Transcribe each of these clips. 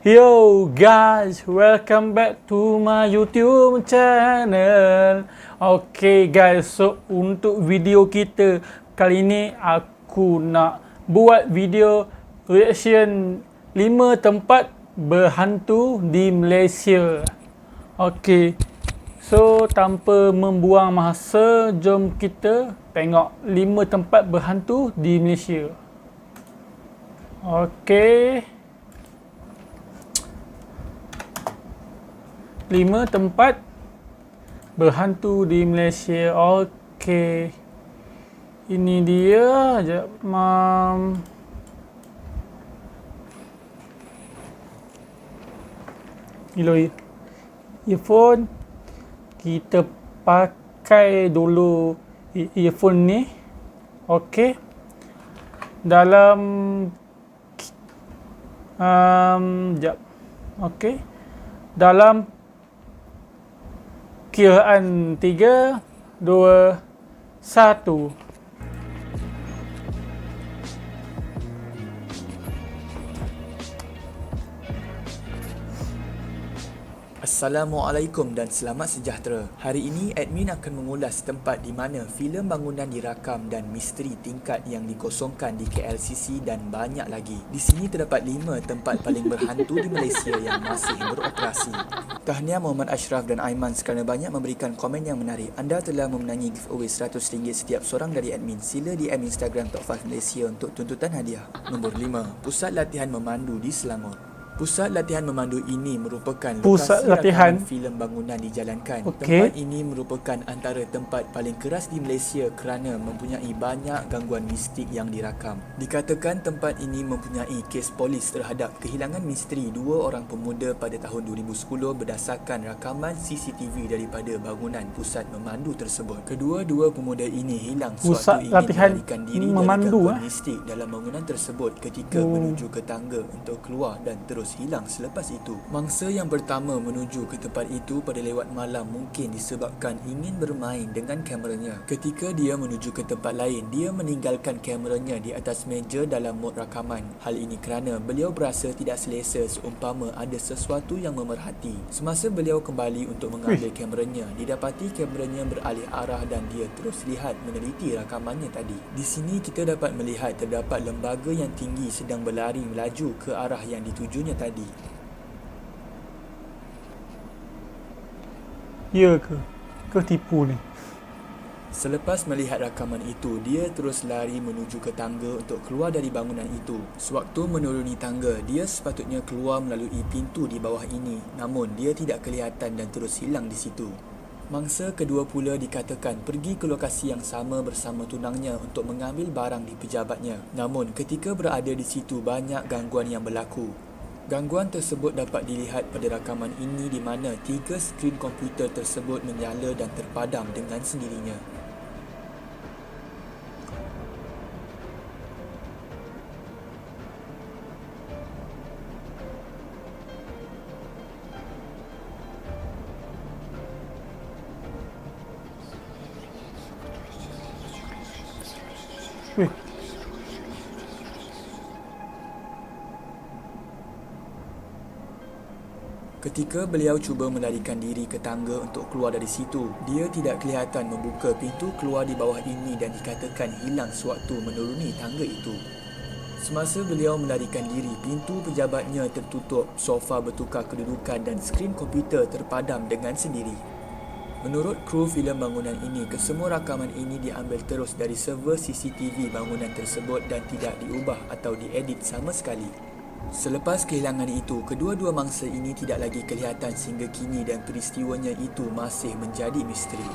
Yo guys, welcome back to my YouTube channel. Okay guys, so untuk video kita kali ini aku nak buat video reaction 5 tempat berhantu di Malaysia. Okay, so tanpa membuang masa, jom kita tengok 5 tempat berhantu di Malaysia. Okay, 5 tempat berhantu di Malaysia. Okey. Ini dia. Sekejap, mam. Earphone. Kita pakai dulu earphone ni. Okey. Dalam sekejap. Okey. Dalam kiraan 3, 2, 1. Assalamualaikum dan selamat sejahtera. Hari ini admin akan mengulas tempat di mana filem bangunan dirakam dan misteri tingkat yang dikosongkan di KLCC dan banyak lagi. Di sini terdapat 5 tempat paling berhantu di Malaysia yang masih beroperasi. Tahniah Muhammad Ashraf dan Aiman kerana banyak memberikan komen yang menarik. Anda telah memenangi giveaway RM100 setiap seorang dari admin. Sila DM Instagram Top 5 Malaysia untuk tuntutan hadiah. Nombor 5. Pusat Latihan Memandu di Selangor. Pusat latihan memandu ini merupakan lokasi rakaman filem bangunan dijalankan. Tempat ini merupakan antara tempat paling keras di Malaysia kerana mempunyai banyak gangguan mistik yang dirakam. Dikatakan tempat ini mempunyai kes polis terhadap kehilangan misteri 2 orang pemuda pada tahun 2010 berdasarkan rakaman CCTV daripada bangunan pusat memandu tersebut. Kedua-dua pemuda ini hilang sewaktu ingin melarikan diri dari gangguan mistik dalam bangunan tersebut ketika menuju ke tangga untuk keluar dan terus hilang selepas itu. Mangsa yang pertama menuju ke tempat itu pada lewat malam mungkin disebabkan ingin bermain dengan kameranya. Ketika dia menuju ke tempat lain, dia meninggalkan kameranya di atas meja dalam mod rakaman. Hal ini kerana beliau berasa tidak selesa seumpama ada sesuatu yang memerhati. Semasa beliau kembali untuk mengambil kameranya, didapati kameranya beralih arah dan dia terus lihat meneliti rakamannya tadi. Di sini kita dapat melihat terdapat lembaga yang tinggi sedang berlari melaju ke arah yang ditujunya tadi. Ya ke? Ke tipu ni? Selepas melihat rakaman itu, dia terus lari menuju ke tangga untuk keluar dari bangunan itu. Sewaktu menuruni tangga, dia sepatutnya keluar melalui pintu di bawah ini, namun dia tidak kelihatan dan terus hilang di situ. Mangsa kedua pula dikatakan pergi ke lokasi yang sama bersama tunangnya untuk mengambil barang di pejabatnya. Namun ketika berada di situ, banyak gangguan yang berlaku. Gangguan tersebut dapat dilihat pada rakaman ini di mana 3 skrin komputer tersebut menyala dan terpadam dengan sendirinya. Ketika beliau cuba melarikan diri ke tangga untuk keluar dari situ, dia tidak kelihatan membuka pintu keluar di bawah ini dan dikatakan hilang sewaktu menuruni tangga itu. Semasa beliau melarikan diri, pintu pejabatnya tertutup, sofa bertukar kedudukan dan skrin komputer terpadam dengan sendiri. Menurut kru filem bangunan ini, kesemua rakaman ini diambil terus dari server CCTV bangunan tersebut dan tidak diubah atau diedit sama sekali. Selepas kehilangan itu, kedua-dua mangsa ini tidak lagi kelihatan sehingga kini dan peristiwanya itu masih menjadi misteri.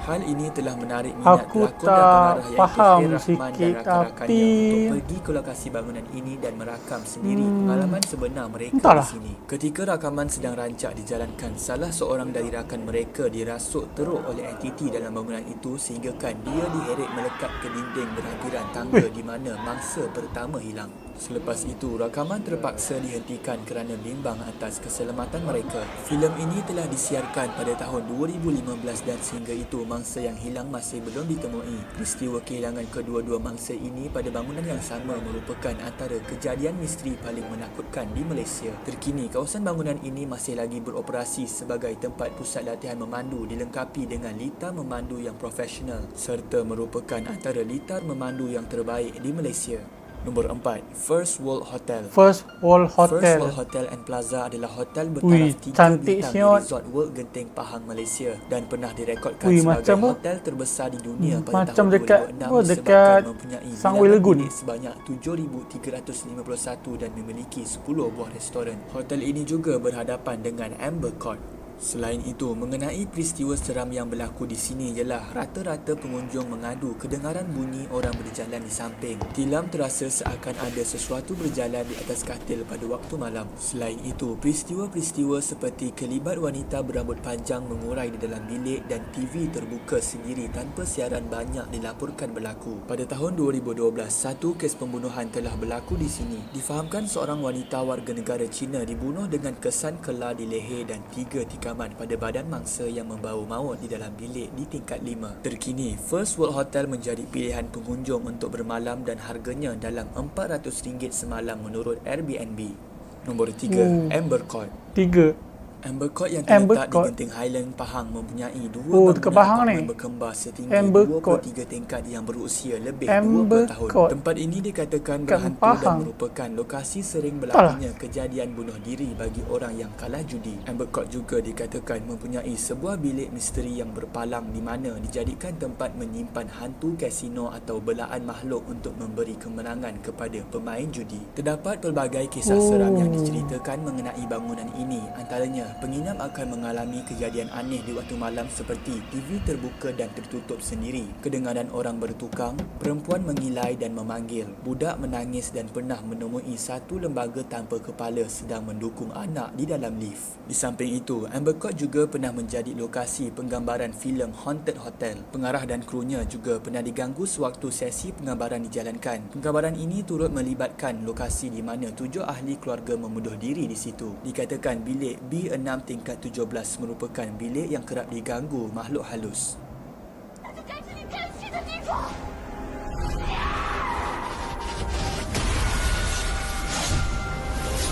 Hal ini telah menarik minat pelakon dan pengarah iaitu Khair Rahman dan rakan-rakannya untuk pergi ke lokasi bangunan ini dan merakam sendiri pengalaman sebenar mereka di sini. Ketika rakaman sedang rancak dijalankan, salah seorang dari rakan mereka dirasuk teruk oleh entiti dalam bangunan itu sehinggakan dia diheret melekat ke dinding berhampiran tangga di mana mangsa pertama hilang. Selepas itu, rakaman terpaksa dihentikan kerana bimbang atas keselamatan mereka. Filem ini telah disiarkan pada tahun 2015 dan sehingga itu mangsa yang hilang masih belum ditemui. Peristiwa kehilangan kedua-dua mangsa ini pada bangunan yang sama merupakan antara kejadian misteri paling menakutkan di Malaysia. Terkini, kawasan bangunan ini masih lagi beroperasi sebagai tempat pusat latihan memandu dilengkapi dengan litar memandu yang profesional serta merupakan antara litar memandu yang terbaik di Malaysia. Nombor 4, First World Hotel. First World First Hotel. World Hotel and Plaza adalah hotel Ui, bertaraf 3 cantik bintang di siot. Resort World Genting Pahang, Malaysia dan pernah direkodkan Ui, sebagai macam hotel terbesar di dunia pada macam tahun dekat 2006 dekat disebabkan mempunyai Sunway bilangan Lagoon. bilik sebanyak 7,351 dan memiliki 10 buah restoran. Hotel ini juga berhadapan dengan Amber Court. Selain itu, mengenai peristiwa seram yang berlaku di sini ialah rata-rata pengunjung mengadu kedengaran bunyi orang berjalan di samping. Tilam terasa seakan ada sesuatu berjalan di atas katil pada waktu malam. Selain itu, peristiwa-peristiwa seperti kelibat wanita berambut panjang mengurai di dalam bilik dan TV terbuka sendiri tanpa siaran banyak dilaporkan berlaku. Pada tahun 2012, satu kes pembunuhan telah berlaku di sini. Difahamkan seorang wanita warga negara Cina dibunuh dengan kesan kelar di leher dan 3 tikaman pada badan mangsa yang membau maut di dalam bilik di tingkat 5. Terkini, First World Hotel menjadi pilihan pengunjung untuk bermalam dan harganya dalam RM400 semalam menurut Airbnb. Nombor 3, Amber Court. 3. Amber Court yang Amber terletak Court. di Genting Highland Pahang mempunyai Oh, dua dekat bangunan Pahang apartmen ni. berkembar setinggi Amber Court. 23 tingkat yang berusia lebih Amber 20 tahun. Court. Tempat ini dikatakan Kat berhantu Pahang. dan merupakan lokasi sering berlakunya kejadian bunuh diri bagi orang yang kalah judi. Amber Court juga dikatakan mempunyai sebuah bilik misteri yang berpalang di mana dijadikan tempat menyimpan hantu kasino atau belaan makhluk untuk memberi kemenangan kepada pemain judi. Terdapat pelbagai kisah seram yang diceritakan mengenai bangunan ini. Antaranya, penginap akan mengalami kejadian aneh di waktu malam seperti TV terbuka dan tertutup sendiri, kedengaran orang bertukang, perempuan mengilai dan memanggil, budak menangis dan pernah menemui satu lembaga tanpa kepala sedang mendukung anak di dalam lift. Di samping itu, Amber Court juga pernah menjadi lokasi penggambaran filem Haunted Hotel. Pengarah dan krunya juga pernah diganggu sewaktu sesi penggambaran dijalankan. Penggambaran ini turut melibatkan lokasi di mana 7 ahli keluarga membunuh diri di situ. Dikatakan bilik B6 tingkat 17 merupakan bilik yang kerap diganggu makhluk halus.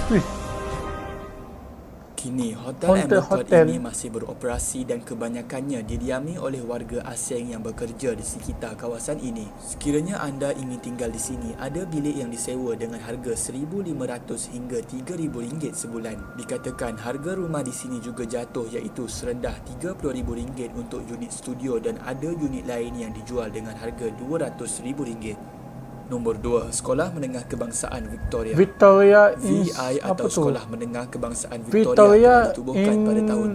Wih, Kini, Hotel Haunted Amber Court Hotel. ini masih beroperasi dan kebanyakannya didiami oleh warga asing yang bekerja di sekitar kawasan ini. Sekiranya anda ingin tinggal di sini, ada bilik yang disewa dengan harga RM1,500 hingga RM3,000 sebulan. Dikatakan harga rumah di sini juga jatuh iaitu serendah RM30,000 untuk unit studio dan ada unit lain yang dijual dengan harga RM200,000. Nombor 2, Sekolah Menengah Kebangsaan Victoria. Victoria VI apa atau tu? Sekolah Menengah Kebangsaan Victoria Victoria telah ditubuhkan pada tahun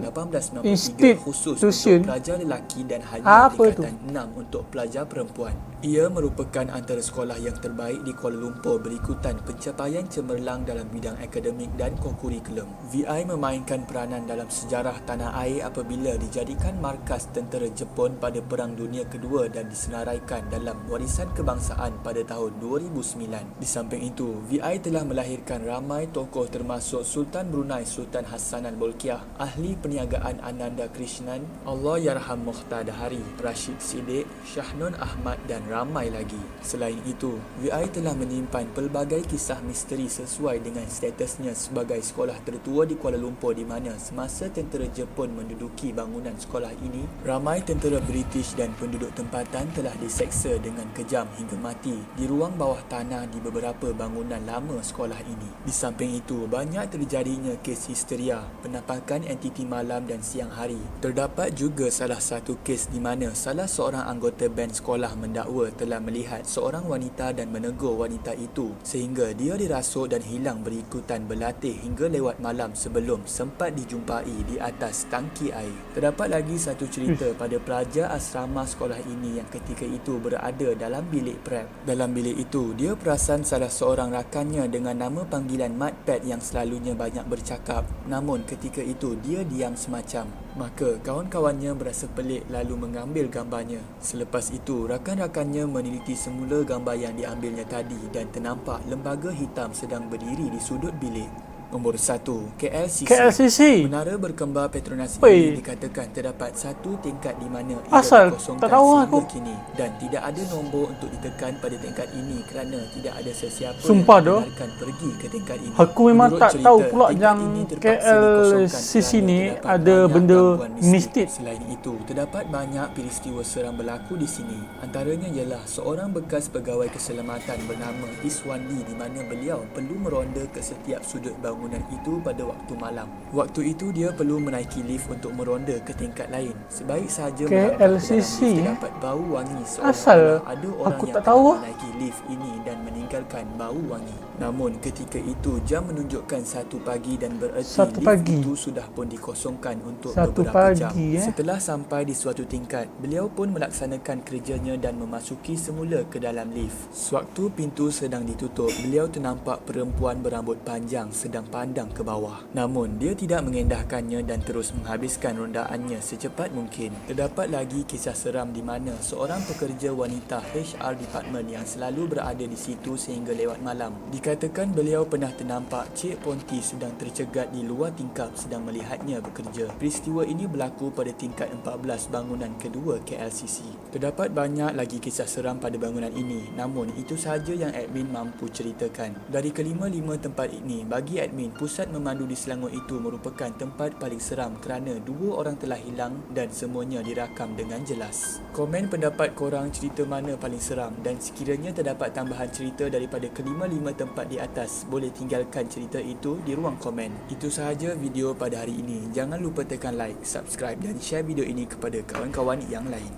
1893 Institution. khusus untuk pelajar lelaki dan hanya Apa tingkatan 6 untuk pelajar perempuan. Ia merupakan antara sekolah yang terbaik di Kuala Lumpur berikutan pencapaian cemerlang dalam bidang akademik dan kokurikulum. VI memainkan peranan dalam sejarah tanah air apabila dijadikan markas tentera Jepun pada Perang Dunia Kedua dan disenaraikan dalam warisan kebangsaan pada tahun 2009. Di samping itu, VI telah melahirkan ramai tokoh termasuk Sultan Brunei Sultan Hassanan Bolkiah, Ahli Perniagaan Ananda Krishnan, Allahyarham Mokhtar Dahari, Rashid Siddiq, Shahnun Ahmad dan ramai lagi. Selain itu, VI telah menyimpan pelbagai kisah misteri sesuai dengan statusnya sebagai sekolah tertua di Kuala Lumpur di mana semasa tentera Jepun menduduki bangunan sekolah ini, ramai tentera British dan penduduk tempatan telah diseksa dengan kejam hingga mati di ruang bawah tanah di beberapa bangunan lama sekolah ini. Di samping itu, banyak terjadinya kes histeria, penampakan entiti malam dan siang hari. Terdapat juga salah satu kes di mana salah seorang anggota band sekolah mendakwa telah melihat seorang wanita dan menegur wanita itu sehingga dia dirasuk dan hilang berikutan berlatih hingga lewat malam sebelum sempat dijumpai di atas tangki air. Terdapat lagi satu cerita pada pelajar asrama sekolah ini yang ketika itu berada dalam bilik prep. Dalam bilik itu, dia perasan salah seorang rakannya dengan nama panggilan Matpad yang selalunya banyak bercakap. Namun ketika itu dia diam semacam. Maka kawan-kawannya berasa pelik lalu mengambil gambarnya. Selepas itu, rakan-rakannya meneliti semula gambar yang diambilnya tadi dan ternampak lembaga hitam sedang berdiri di sudut bilik. Nombor 1, KLCC. KLCC. Menara berkembar Petronas Weh. ini dikatakan terdapat satu tingkat di mana ia Asal, dikosongkan tak tahu sehingga aku. kini dan tidak ada nombor untuk ditekan pada tingkat ini kerana tidak ada sesiapa Sumpah yang doh. dibenarkan pergi ke tingkat ini. Aku memang Menurut tak cerita, tahu pula tingkat yang ini terpaksa dikosongkan KLCC kerana ni terdapat ada banyak benda gangguan mistik. Selain itu, terdapat banyak peristiwa seram berlaku di sini. Antaranya ialah seorang bekas pegawai keselamatan bernama Iswandi di mana beliau perlu meronda ke setiap sudut bangunan itu pada waktu malam. Waktu itu dia perlu menaiki lift untuk meronda ke tingkat lain. Sebaik sahaja melangkah ke dalam KLCC, lift terdapat bau wangi Asal, seolah-olah ada orang aku yang tak telah tahu. menaiki lift ini dan meninggalkan bau wangi. Namun ketika itu jam menunjukkan 1 pagi dan bererti 1 lift pagi. itu sudah pun dikosongkan untuk 1 beberapa jam. pagi, Setelah sampai di suatu tingkat, beliau pun melaksanakan kerjanya dan memasuki semula ke dalam lift. Sewaktu pintu sedang ditutup, beliau ternampak perempuan berambut panjang sedang pandang ke bawah. Namun, dia tidak mengendahkannya dan terus menghabiskan rondaannya secepat mungkin. Terdapat lagi kisah seram di mana seorang pekerja wanita HR department yang selalu berada di situ sehingga lewat malam. Dikatakan beliau pernah ternampak Cik Ponti sedang tercegat di luar tingkap sedang melihatnya bekerja. Peristiwa ini berlaku pada tingkat 14 bangunan kedua KLCC. Terdapat banyak lagi kisah seram pada bangunan ini, namun itu sahaja yang admin mampu ceritakan. Dari kelima-lima tempat ini, bagi admin, pusat memandu di Selangor itu merupakan tempat paling seram kerana 2 orang telah hilang dan semuanya dirakam dengan jelas. Komen pendapat korang cerita mana paling seram dan sekiranya terdapat tambahan cerita daripada kelima-lima tempat di atas, boleh tinggalkan cerita itu di ruang komen. Itu sahaja video pada hari ini. Jangan lupa tekan like, subscribe dan share video ini kepada kawan-kawan yang lain.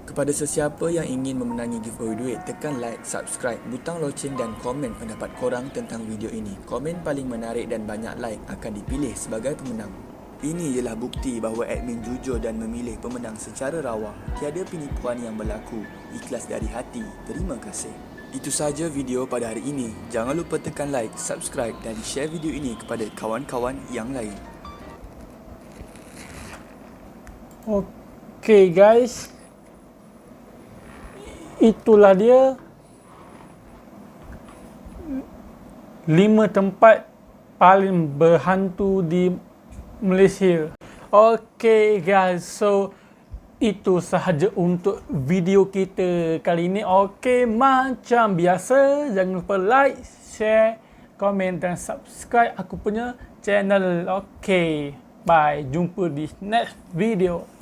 Kepada sesiapa yang ingin memenangi giveaway duit, tekan like, subscribe, butang loceng dan komen pendapat korang tentang video ini. Komen paling menarik dan banyak like akan dipilih sebagai pemenang. Ini ialah bukti bahawa admin jujur dan memilih pemenang secara rawang. Tiada penipuan yang berlaku. Ikhlas dari hati. Terima kasih. Itu sahaja video pada hari ini. Jangan lupa tekan like, subscribe dan share video ini kepada kawan-kawan yang lain. Okay guys, itulah dia 5 tempat paling berhantu di Malaysia. Okay guys, so itu sahaja untuk video kita kali ini. Okay, macam biasa, jangan lupa like, share, komen dan subscribe aku punya channel. Okay, bye, jumpa di next video.